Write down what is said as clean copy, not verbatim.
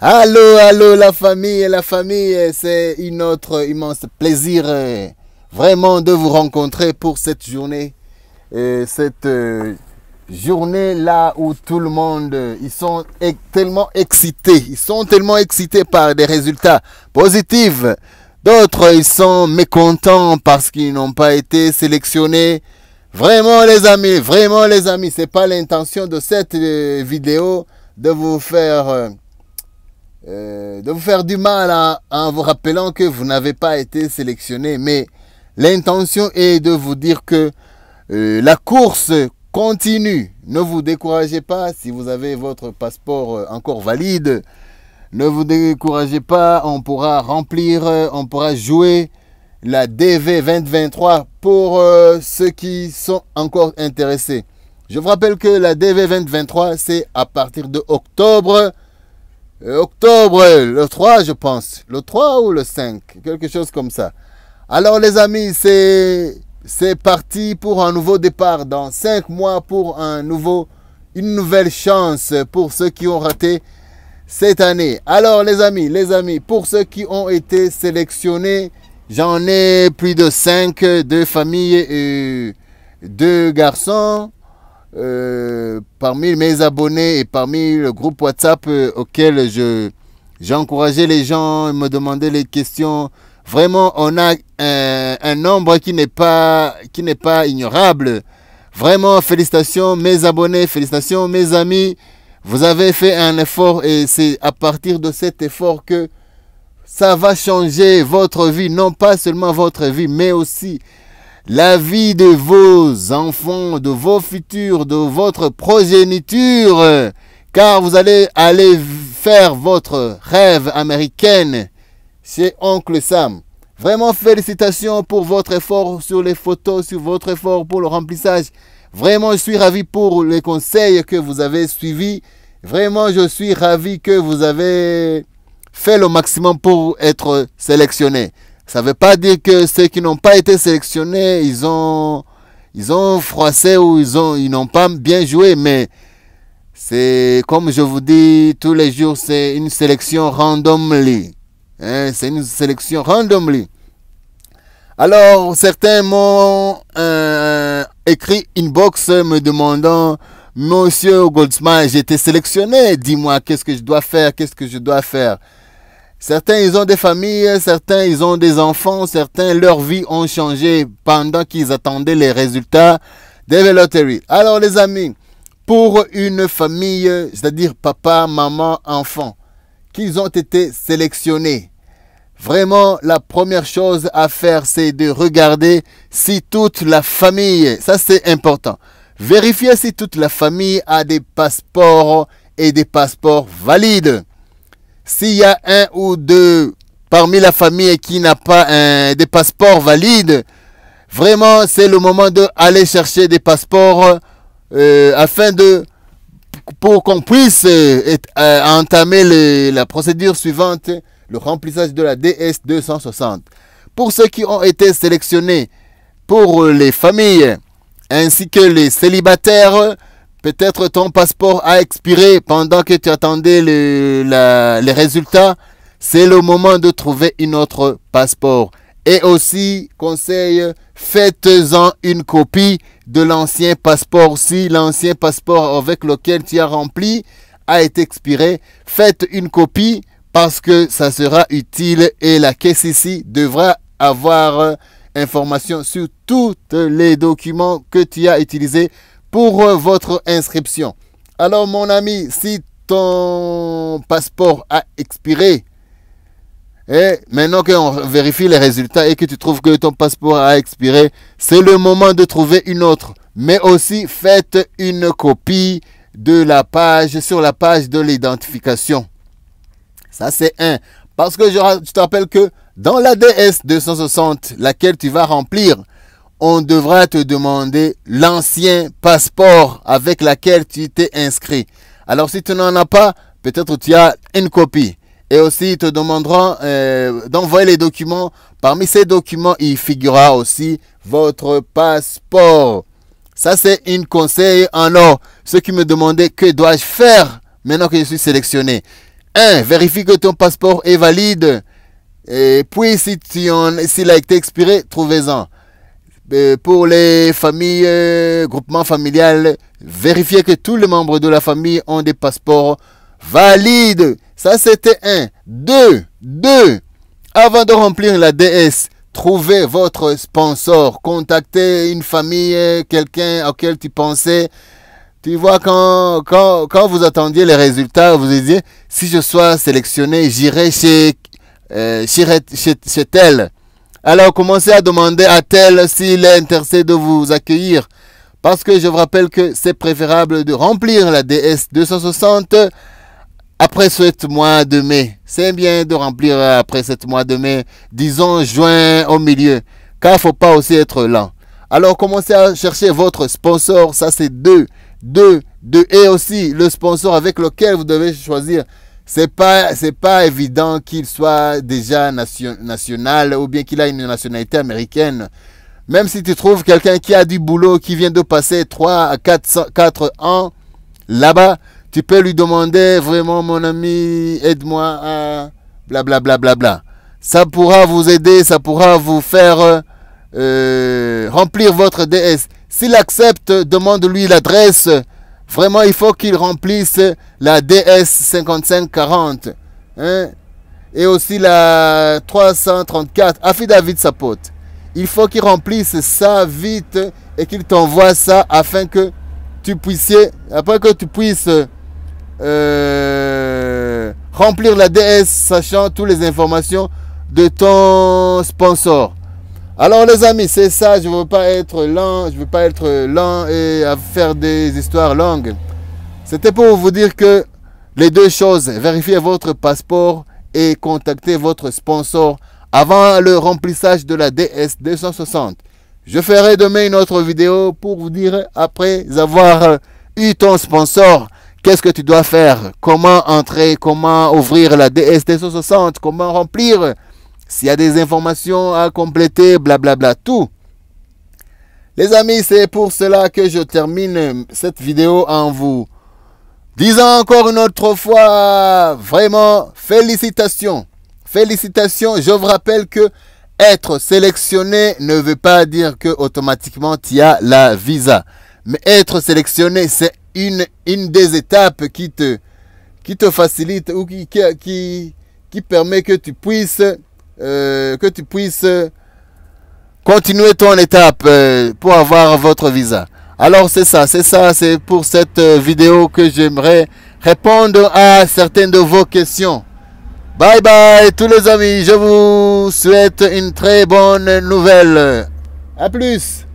Allô, allô la famille, c'est un autre immense plaisir vraiment de vous rencontrer pour cette journée. Cette journée là où tout le monde, ils sont tellement excités par des résultats positifs. D'autres, ils sont mécontents parce qu'ils n'ont pas été sélectionnés. Vraiment les amis, c'est pas l'intention de cette vidéo de vous faire du mal en vous rappelant que vous n'avez pas été sélectionné. Mais l'intention est de vous dire que la course continue. Ne vous découragez pas si vous avez votre passeport encore valide. Ne vous découragez pas, on pourra remplir, on pourra jouer la DV 2023 pour ceux qui sont encore intéressés. Je vous rappelle que la DV 2023, c'est à partir de octobre, le 3 je pense, le 3 ou le 5, quelque chose comme ça. Alors les amis, c'est parti pour un nouveau départ dans 5 mois pour une nouvelle chance pour ceux qui ont raté cette année. Alors les amis, pour ceux qui ont été sélectionnés, j'en ai plus de 5, 2 familles et 2 garçons. Parmi mes abonnés et parmi le groupe WhatsApp auquel j'ai encouragé les gens, me demander les questions. Vraiment, on a un nombre qui n'est pas ignorable. Vraiment, félicitations mes abonnés, félicitations mes amis. Vous avez fait un effort et c'est à partir de cet effort que ça va changer votre vie. Non pas seulement votre vie, mais aussi la vie de vos enfants, de vos futurs, de votre progéniture. Car vous allez faire votre rêve américain chez Oncle Sam. Vraiment félicitations pour votre effort sur les photos, sur votre effort pour le remplissage. Vraiment, je suis ravi pour les conseils que vous avez suivis. Vraiment, je suis ravi que vous avez fait le maximum pour être sélectionné. Ça ne veut pas dire que ceux qui n'ont pas été sélectionnés, ils ont froissé ou ils n'ont pas bien joué. Mais c'est comme je vous dis tous les jours, c'est une sélection randomly. C'est une sélection randomly. Alors, certains m'ont écrit inbox me demandant: Monsieur Goldsmith, j'ai été sélectionné, dis-moi qu'est-ce que je dois faire, Certains, ils ont des familles, certains, ils ont des enfants, certains, leur vie ont changé pendant qu'ils attendaient les résultats des Lottery. Alors, les amis, pour une famille, c'est-à-dire papa, maman, enfant, qu'ils ont été sélectionnés, vraiment, la première chose à faire, c'est de regarder si toute la famille, ça c'est important, vérifier si toute la famille a des passeports et des passeports valides. S'il y a un ou deux parmi la famille qui n'a pas des passeports valides, vraiment c'est le moment d'aller chercher des passeports pour qu'on puisse entamer la procédure suivante, le remplissage de la DS 260. Pour ceux qui ont été sélectionnés, pour les familles ainsi que les célibataires, peut-être ton passeport a expiré pendant que tu attendais les résultats. C'est le moment de trouver un autre passeport. Et aussi, conseil, faites-en une copie de l'ancien passeport. Si l'ancien passeport avec lequel tu as rempli a été expiré, faites une copie parce que ça sera utile et la caisse ici devra avoir information sur tous les documents que tu as utilisés pour votre inscription. Alors mon ami, si ton passeport a expiré, et maintenant qu'on vérifie les résultats et que tu trouves que ton passeport a expiré, c'est le moment de trouver une autre. Mais aussi, faites une copie de la page, sur la page de l'identification. Ça, c'est un. Parce que je te rappelle que dans la DS 260, laquelle tu vas remplir, on devra te demander l'ancien passeport avec lequel tu t'es inscrit. Alors, si tu n'en as pas, peut-être tu as une copie. Et aussi, ils te demanderont d'envoyer les documents. Parmi ces documents, il figurera aussi votre passeport. Ça, c'est un conseil en or. Ceux qui me demandaient que dois-je faire maintenant que je suis sélectionné. 1. Vérifie que ton passeport est valide. Et puis, s'il a été expiré, trouvez-en. Pour les familles, groupements familiales, vérifiez que tous les membres de la famille ont des passeports valides. Ça, c'était 1. 2. Avant de remplir la DS, trouvez votre sponsor. Contactez une famille, quelqu'un auquel tu pensais. Tu vois, quand vous attendiez les résultats, vous disiez, si je sois sélectionné, j'irai chez tel. Alors, commencez à demander à tel s'il est intéressé de vous accueillir. Parce que je vous rappelle que c'est préférable de remplir la DS 260 après 7 mois de mai. C'est bien de remplir après 7 mois de mai, disons juin au milieu, car il ne faut pas aussi être lent. Alors, commencez à chercher votre sponsor, ça c'est 2. Et aussi le sponsor avec lequel vous devez choisir. C'est pas évident qu'il soit déjà national ou bien qu'il a une nationalité américaine. Même si tu trouves quelqu'un qui a du boulot, qui vient de passer 3 à 4 ans là-bas, tu peux lui demander vraiment, mon ami, aide-moi à blablabla. Bla, bla, bla. Ça pourra vous aider, ça pourra vous faire remplir votre DS. S'il accepte, demande-lui l'adresse. Vraiment, il faut qu'il remplisse la DS 5540. Hein? Et aussi la 334. Affidavit Support. Il faut qu'il remplisse ça vite et qu'il t'envoie ça afin que tu puisses remplir la DS sachant toutes les informations de ton sponsor. Alors les amis, c'est ça, je ne veux pas être lent, et à faire des histoires longues. C'était pour vous dire que les deux choses, vérifiez votre passeport et contactez votre sponsor avant le remplissage de la DS 260. Je ferai demain une autre vidéo pour vous dire, après avoir eu ton sponsor, qu'est-ce que tu dois faire, comment entrer, comment ouvrir la DS 260, comment remplir. S'il y a des informations à compléter, blablabla, tout. Les amis, c'est pour cela que je termine cette vidéo en vous disant encore une autre fois, vraiment, félicitations. Félicitations, je vous rappelle que être sélectionné ne veut pas dire que automatiquement tu as la visa. Mais être sélectionné, c'est une des étapes qui te facilite ou qui permet que tu puisses continuer ton étape pour avoir votre visa. Alors c'est pour cette vidéo que j'aimerais répondre à certaines de vos questions. Bye bye tous les amis, je vous souhaite une très bonne nouvelle. À plus.